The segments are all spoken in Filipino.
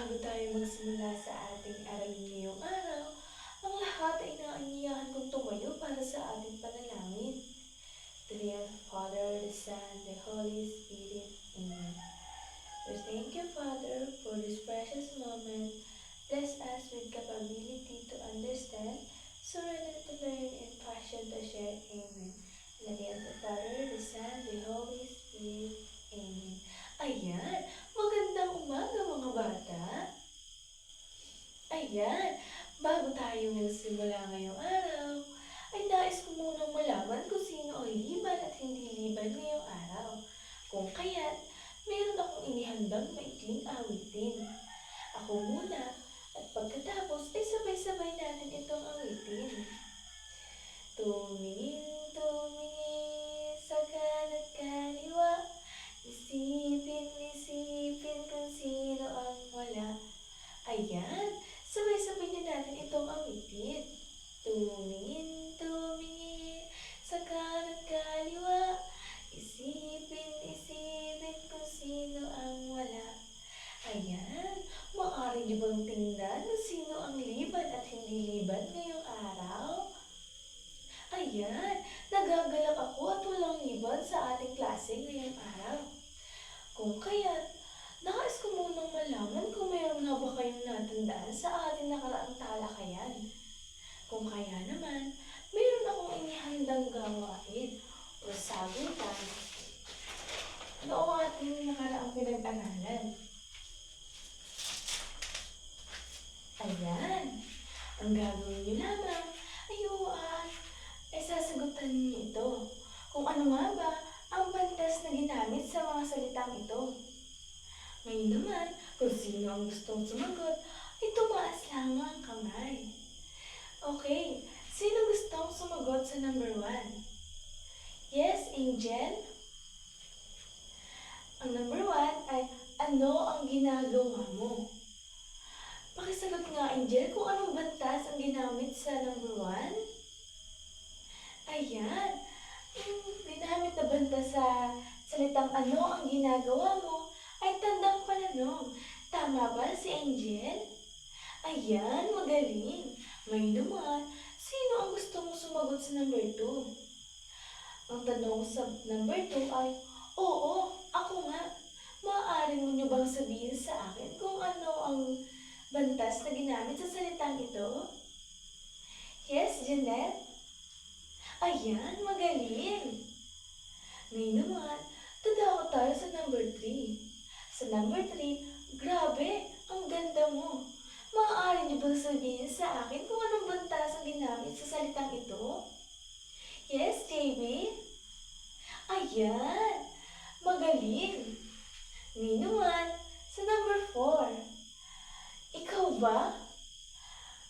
Bago tayo magsimula sa ating aralin ngayong araw, ang lahat ay inaanyayahan kong tumayo para sa ating panalangin. To the Father, the Son, the Holy Spirit. Amen. We thank you, Father, for this precious moment. Bless us with capability to understand, surrender to learn, and passion to share. Amen. In the name of the Father, the Son, the Holy Spirit. Amen. Ayan, magandang umaga mga bata. Ayan, bago tayo magsimula ngayong araw, ay nais ko munang malaman kung sino ang liban at hindi liban ngayong araw. Kung kaya't, meron akong inihandang maikling awitin. Ako muna, at pagkatapos ay sabay-sabay natin itong awitin. Tumingin, tumingin sa kanan kaliwa, isipin, isipin kung sino ang wala. Ayan, sabay-sabay na natin itong awitin. Tumingin, tumingin sa kanan kaliwa, isipin, isipin kung sino ang wala. Ayan, maaari niyo bang tingnan kung sino ang liban at hindi liban ngayong araw? Ayan, nagagalak ako at walang liban sa ating klase ngayong araw. Kung kaya't, nais ko munang malaman kung mayroon nga ba kayong natandaan sa ating nakaraang talakayan. Kung kaya naman, mayroon akong inihandang gawain o sagutan noong ating nakaraang pinag-aralan. Ayan, ang gagawin niyo lamang ay sasagutan niyo ito. Kung ano nga ba ang bantas na ginamit sa mga salitang ito. Ngayon naman, kung sino ang gustong sumagot, ay tumaas lang ang kamay. Okay, sino gustong sumagot sa number 1? Yes, Angel? Ang number 1 ay, ano ang ginagawa mo? Pakisagot nga, Angel, kung anong bantas ang ginamit sa number 1? Ayan, ginamit na bantas sa salitang ano ang ginagawa mo ay tandang pananong. Tama ba si Angel? Ayan, magaling. Ngayon naman, sino ang gusto mong sumagot sa number 2? Ang tanong sa number 2 ay, oo, ako nga. Maaari mo niyo bang sabihin sa akin kung ano ang bantas na ginamit sa salitang ito? Yes, Jeanette? Ayan, magaling. Ngayon naman, tadako tayo sa number 3. Sa number 3, grabe, ang ganda mo. Maaari niyo bang sabihin sa akin kung anong bantas ang ginamit sa salitang ito? Yes, JB? Ayan, magaling. Ngayon naman, sa number 4. Ikaw ba?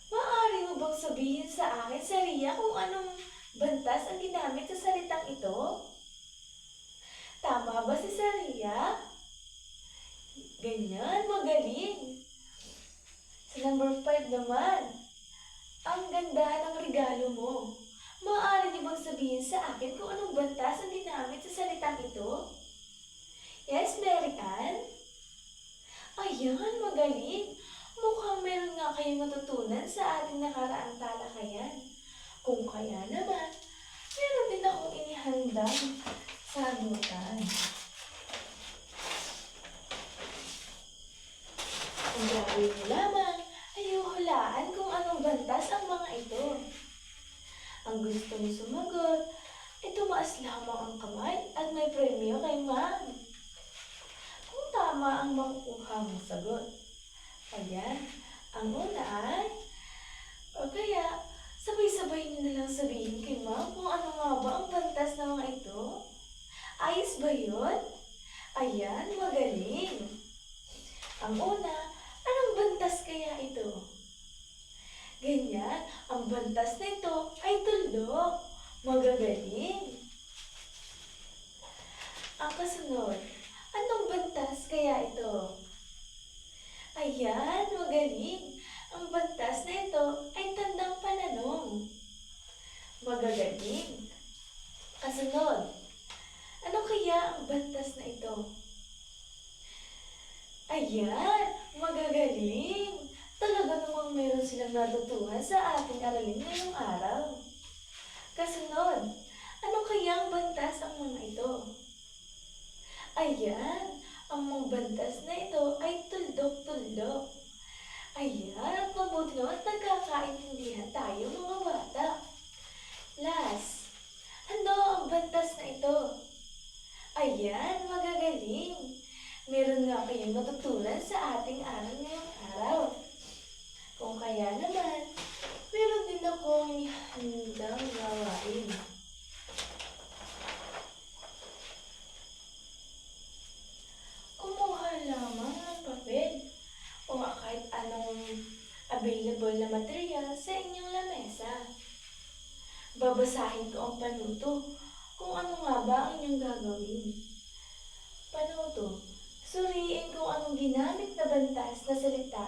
Maaari mo bang sabihin sa akin, Saria, kung anong bantas ang ginamit sa salitang ito? Tama ba si Saria? Ganyan, magaling. Sa number 5 naman, ang ganda ng regalo mo. Maaari niyo bang sabihin sa akin kung anong bantas ang ginamit sa salitang ito? Yes, Mary Ann? Ayan, magaling. Mukhang meron nga kayong natutunan sa ating nakaraang talakayan. Kung kaya naman, meron din akong inihandang sagutan. Ang gagawin mo lamang ay huhulaan kung anong bantas ang mga ito. Ang gusto mo sumagot ay tumaas lamang ang kamay at may premyo kay Ma'am. Kung tama ang makukuha mong sagot. Ayan, ang una ay, o kaya, sabay-sabay niyo na lang sabihin kay Ma'am kung ano nga ba ang bantas ng mga ito. Ayos ba yun? Ayan, magaling. Ang una, anong bantas kaya ito? Ganyan, ang bantas nito ay tuldok. Magagaling. Ang kasunod, anong bantas kaya ito? Ayan, magaling. Ang bantas na ito ay tandang pananong. Magagaling. Kasunod, ano kaya ang bantas na ito? Ayan, Magagaling! Talaga namang meron silang natutuhan sa ating aralin ngayong araw. Kasunod, ano kayang bantas ang mga ito? Ayan, ang mga bantas na ito ay tuldok-tuldok. Ayan, mabuti naman at nagkakaintindihan tayo mga bata. Last, ano ang bantas na ito? Ayan, magagaling. Meron nga kayong matutunan sa ating aral ngayong araw. Kung kaya naman, meron din akong handang gawain. Kumuha lamang ng papel o kahit anong available na material sa inyong lamesa. Babasahin ko ang panuto kung ano nga ba ang inyong gagawin. Panuto, suriin kung anong ginamit na bantas na salita.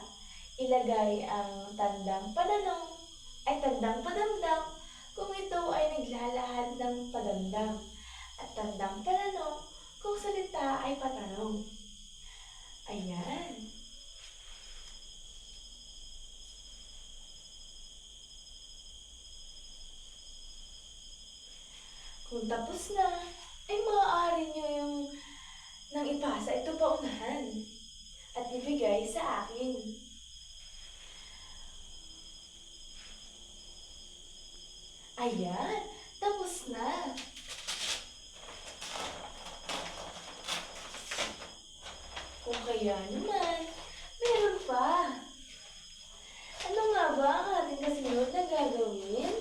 Ilagay ang tandang pananong ay tandang padamdam kung ito ay naglalahad ng padamdam at tandang pananong kung salita ay patanong. Ayan. Kung tapos na, ay maaari nyo yung nang ipasa ito paunahan at ibigay sa akin. Ayan, tapos na. Kung kaya naman, meron pa. Ano nga ba ang ating kasunod na gagawin?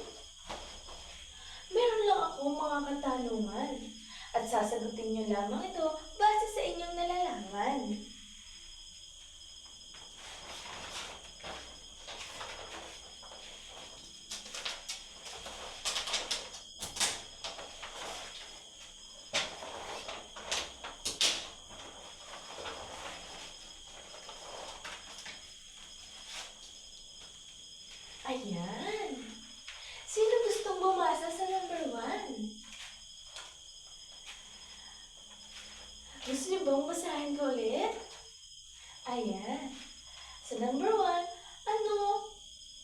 Meron lang akong mga katanungan at sasagutin niyo lamang ito base sa inyong nalalaman. Ayan. Sino gustong bumasa sa number 1? Gusto niyo bang basahin ko ulit? Ayan. Sa number 1,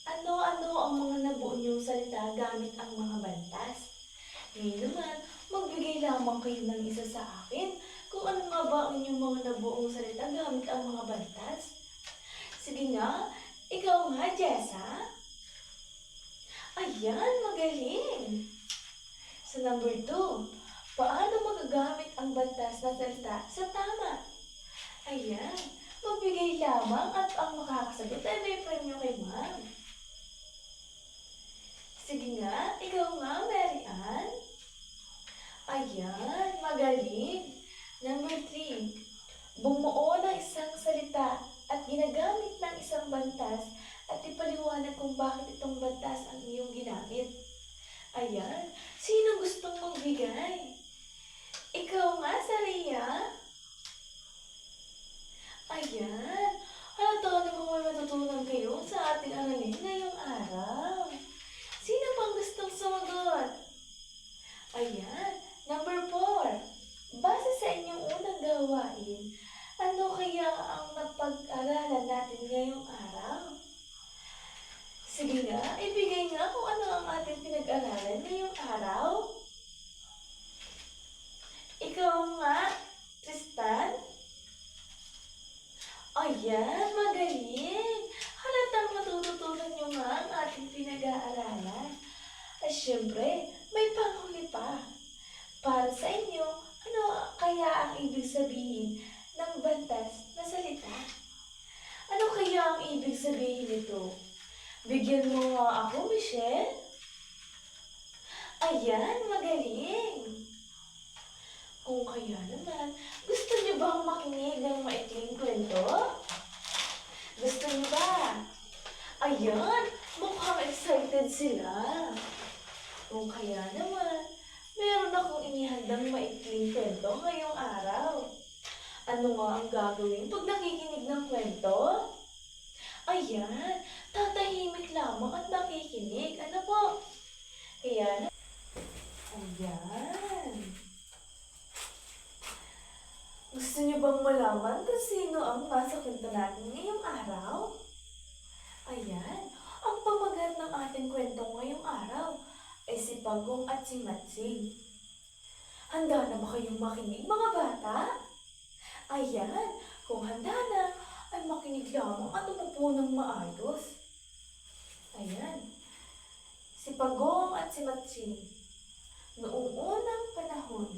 ano ang mga nabuo niyong salita gamit ang mga bantas? Ngayon naman, magbigay lamang kayo ng isa sa akin kung ano nga ba ang inyong mga nabuong salita gamit ang mga bantas. Sige nga, ikaw nga, Jessa. Ayan, magaling! Sa number 2, paano magagamit ang bantas na salita sa tama? Ayan, magbigay lamang at ang makakasagot ay may premyo kay ma'am. Sige nga, ikaw nga, Mary Ann. Ayan, magaling! Number 3, bumuo ng isang salita at ginagamit ng isang bantas at ipaliwanag kung bakit itong bantas ang iyong ginamit. Ayan, sino gustong magbigay? Ikaw nga, Saria. Ayan, halata namang may matutunan kayo sa ating aralin ngayong araw. Sino pang gustong sumagot? Ayan, number 4, base sa inyong unang gawain, ano kaya ang napag-aralan natin ngayong araw? Sige nga, ibigay nga kung ano ang ating pinag-aralan ngayong araw. Ikaw nga, Tristan. Ayan, magaling. Halatang matututunan nyo nga ang ating pinag-aaralan. At syempre, may panghuli pa. Para sa inyo, ano kaya ang ibig sabihin ng bantas na salita? Ano kaya ang ibig sabihin nito? Bigyan mo nga ako, Michelle. Ayan, magaling. Kung kaya naman, gusto niyo bang makinig ng maikling kwento? Gusto niyo ba? Ayan, mukhang excited sila. Kung kaya naman, meron akong inihandang maikling kwento ngayong araw. Ano nga ang gagawin pag nakikinig ng kwento? Ayan, tatahimik lamang at makikinig. Ano po? Kaya na... Ayan. Gusto niyo bang malaman kung sino ang nasa kwento natin ngayong araw? Ayan, ang pamagat ng ating kwento ngayong araw ay si Pagong at si Matsing. Handa na ba kayong makinig mga bata? Ayan, kung handa na, ay makinig lamang at umupo ng maayos. Ayan, si Pagong at si Matsing. Noong unang panahon,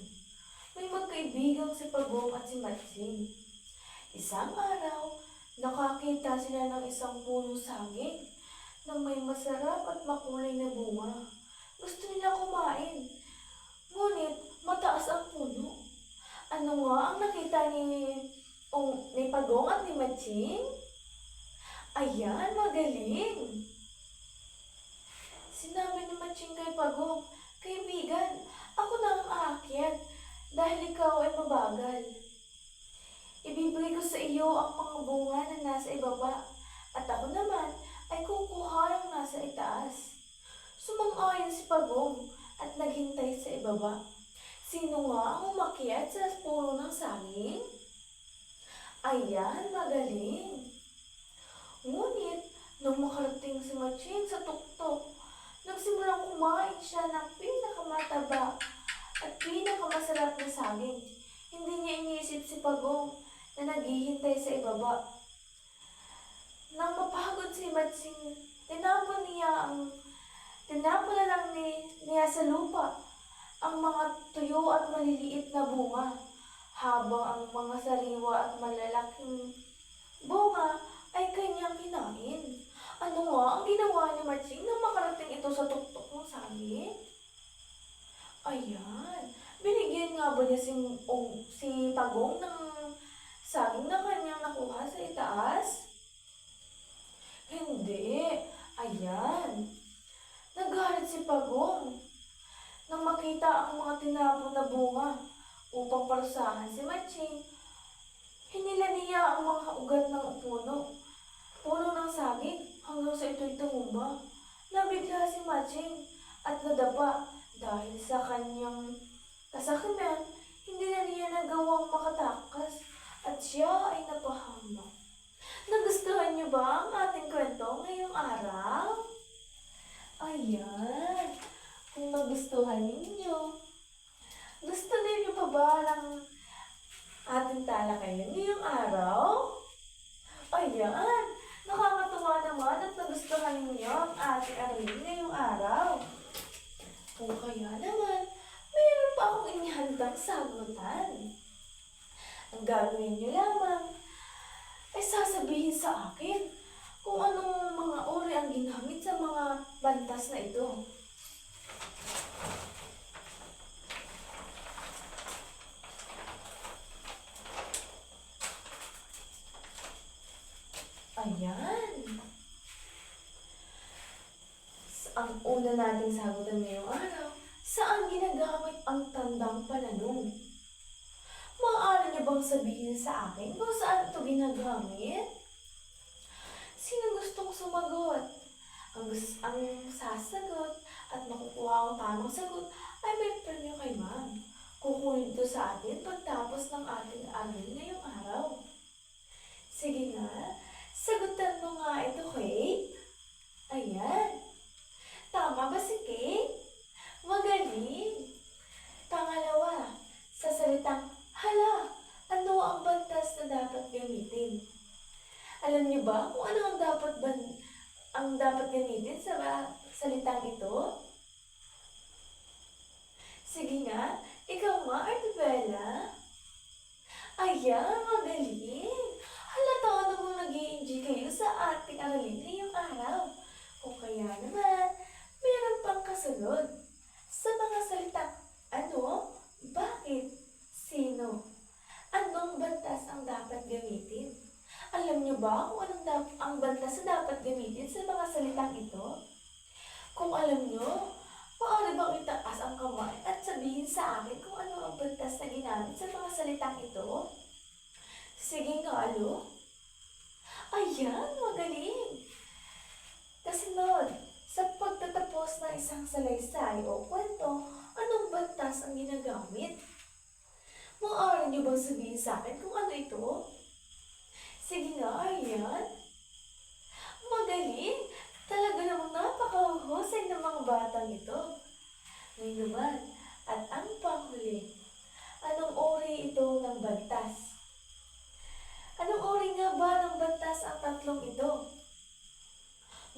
may magkaibigang si Pagong at si Matsing. Isang araw, nakakita sila ng isang punong saging na may masarap at makulay na bunga. Gusto nila kumain, ngunit mataas ang puno. Ano nga ang nakita ni Pagong at ni Matsing? Ayan, magaling! Sinabi ni Matsing kay Pagong, "Kaibigan, ako na ang aakyat dahil ikaw ay mabagal. Ibibigay ko sa iyo ang mga bunga na nasa ibaba at ako naman ay kukuha ng nasa itaas." Sumang-ayon si Pagong at naghintay sa ibaba. Sino nga ang umakyat sa puno ng saging? Ayan, magaling! Ngunit, nung makarating si Matsing sa tuktok, nagsimulang kumain siya ng pinakamataba at pinakamasarap na saging. Hindi niya iniisip si Pagong na naghihintay sa ibaba. Nang mapagod si Matsing, tinapon na lang niya sa lupa ang mga tuyo at maliliit na bunga, habang ang mga sariwa at malalaking bunga ay kanyang kinain. Ano nga ang ginawa ni Matsing nang makarating ito sa tuktok ng saging? Ayan, binigyan nga ba niya si Pagong ng saging na kanyang nakuha sa itaas? Hindi. Ayan, nagalit si Pagong nang makita ang mga tinapon na bunga. Upang parusahan si Matsing, hinila niya ang mga ugat ng puno ng saging hanggang sa ito'y tumumba. Nabigla si Matsing at nadapa dahil sa kanyang kasakiman. Hindi na niya nagawang makatakas at siya ay napahamak. Nagustuhan niyo ba ang ating kwento ngayong araw? Ayan, kung nagustuhan ninyo, gusto ninyo pa ba ng ating talakayan ngayong araw? Ayan, nakakatuwa naman at nagustuhan ninyo ang ating aralin ngayong araw. Kung kaya naman, mayroon pa akong inihandang sagutan. Ang gagawin niyo lamang ay sasabihin sa akin kung anong mga uri ang ginamit sa mga bantas na ito. Ayan. Ang una nating sagutan ngayong araw, saan ginagamit ang tandang pananong? Maaari niyo bang sabihin sa akin kung saan ito ginagamit? Sino gustong sumagot? Ang sasagot at makukuha ang tamang sagot ay may premyo kay ma'am. Kukunin ito sa atin pagtapos ng ating aralin ngayong araw. Sige nga, sagutan mo nga ito, Kate. Ayan. Tama ba si Kate? Magaling. Pangalawa, sa salitang hala, ano ang bantas na dapat gamitin? Alam niyo ba kung ano ang dapat gamitin sa salitang ito? Sige nga, ikaw nga, Artibella. Ayan, magaling. Halata namang nag-i-enjoy kayo sa ating aralin ngayong araw. Kung kaya naman, meron pang kasunod. Sa mga salitang ano, bakit, sino, anong bantas ang dapat gamitin? Alam niyo ba kung anong ang bantas na dapat gamitin sa mga salitang ito? Kung alam niyo, maaari bang itaas ang kamay at sabihin sa akin kung ano ang bantas na ginamit sa mga salitang ito? Sige nga, alo. Ayan, magaling. Kasunod, sa pagtatapos ng isang salaysay o kwento, anong bantas ang ginagamit? Maaari niyo bang sabihin sa akin kung ano ito? Sige nga, ayan. pahuhusay ng mga batang ito. Ngayon naman, at ang panghuli, anong uri ito ng bantas? Anong uri nga ba ng bantas ang tatlong ito?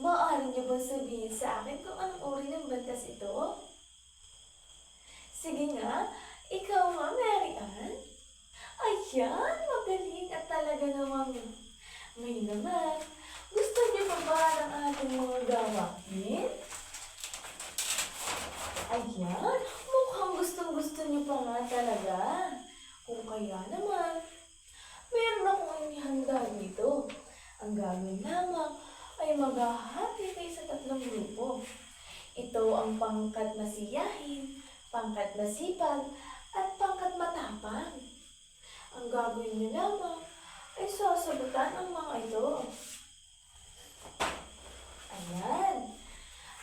Maaari niyo bang sabihin sa akin kung anong uri ng bantas ito? Sige nga, ikaw nga, Mary Ann. Ayan, magaling at talaga namang. Ngayon naman, gusto niyo pa ba ng ating mga gawain? Ayan, mukhang gustong-gusto niyo pa nga talaga. Kung kaya naman, meron akong inihanda dito. Ang gagawin lamang ay maghahati kayo sa tatlong grupo. Ito ang pangkat masiyahin, pangkat masipag, at pangkat matapang. Ang gagawin niyo lamang ay sasagutan ang mga ito. Ayan.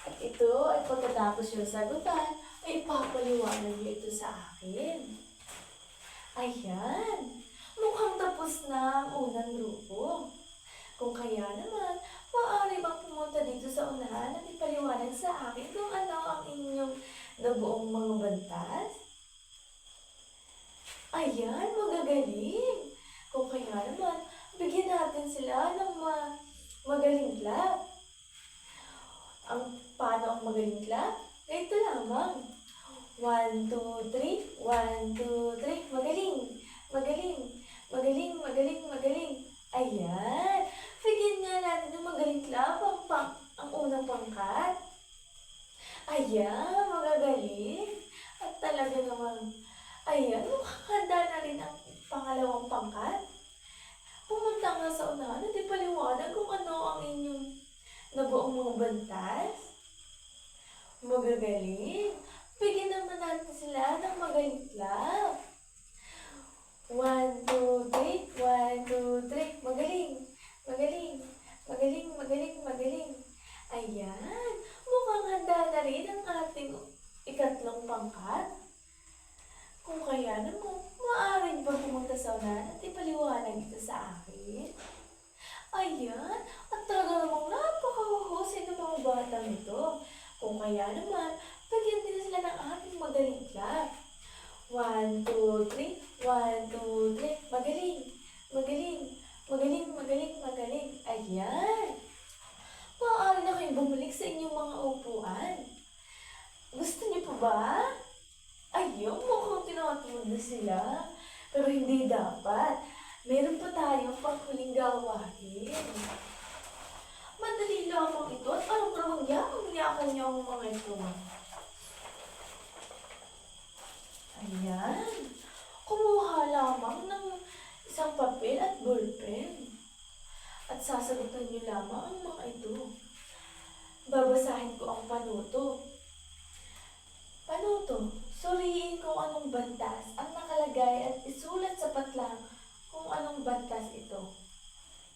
At ito ay pagkatapos yung sagutan, ay ipapaliwanag niyo ito sa akin. Ayan. Mukhang tapos na ang unang grupo. Kung kaya naman, maaari bang pumunta dito sa unahan at ipaliwanag sa akin kung ano ang inyong nabuong mga bantas? Ayan, magagaling. Kung kaya naman, bigyan natin sila ng magaling clap. Paano ang magaling clap? Ito lamang. 1, 2, 3. 1, 2, 3. Magaling. Magaling. Magaling, magaling, magaling. Ayan. Bigyan nga natin ng magaling clap ang unang pangkat. Ayan, magagaling. At talaga namang, ayan, mukhang handa na rin ang pangalawang pangkat. Pumunta nga sa unahan at ipaliwanag kung ano ang inyong nabuong mga bantas. Magagaling. Bigyan naman natin sila ng magaling clap. 1, 2, 3. 1, 2, 3. Magaling. Magaling. Magaling, magaling, magaling. Ayan. Mukhang handa na rin ang ating ikatlong pangkat. Kung kaya naman, maaari ba pumunta sa unahan at ipaliwanag ito sa akin? Ayan. At talaga namang napakahusay ng mga batang ito. Kung kaya naman, bigyan din sila ng ating magaling clap. 1, 2, 3. 1, 2, 3. Magaling. Magaling. Magaling, magaling, magaling. Ayan. Maaari na kayong bumalik sa inyong mga upuan. Gusto niyo pa ba? Ayun, mukhang tinatawag na sila. Pero hindi dapat. Meron pa tayong panghuling gawain. Madali lamang ito at parang yaman niya ang mga ito. Ayan. Kumuha lamang ng isang papel at ballpen. At sasagutan niyo lamang ang mga ito. Babasahin ko ang panuto. Panuto, suriin kung anong bantas ang nakalagay at isulat sa patlang kung anong bantas ito.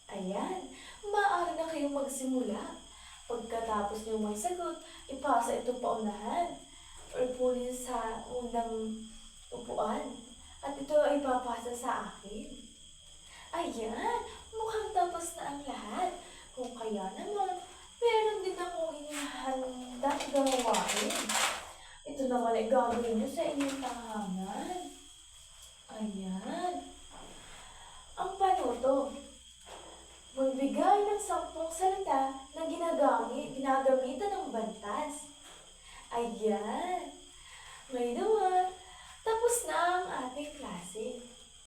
Ayan, maaari na kayong magsimula. Pagkatapos niyo magsagot, ipasa ito pa unahan or punin sa unang upuan. At ito ay papasa sa akin. Ayan, mukhang tapos na ang lahat. Kung kaya naman, meron din akong inihandang gawain. Ito naman ay gagawin niyo sa inyong tahanan. Ayan. Ang panuto. Magbigay ng 10 salita na ginagamitan ng bantas. Ayan. Ngayon naman, tapos na ang ating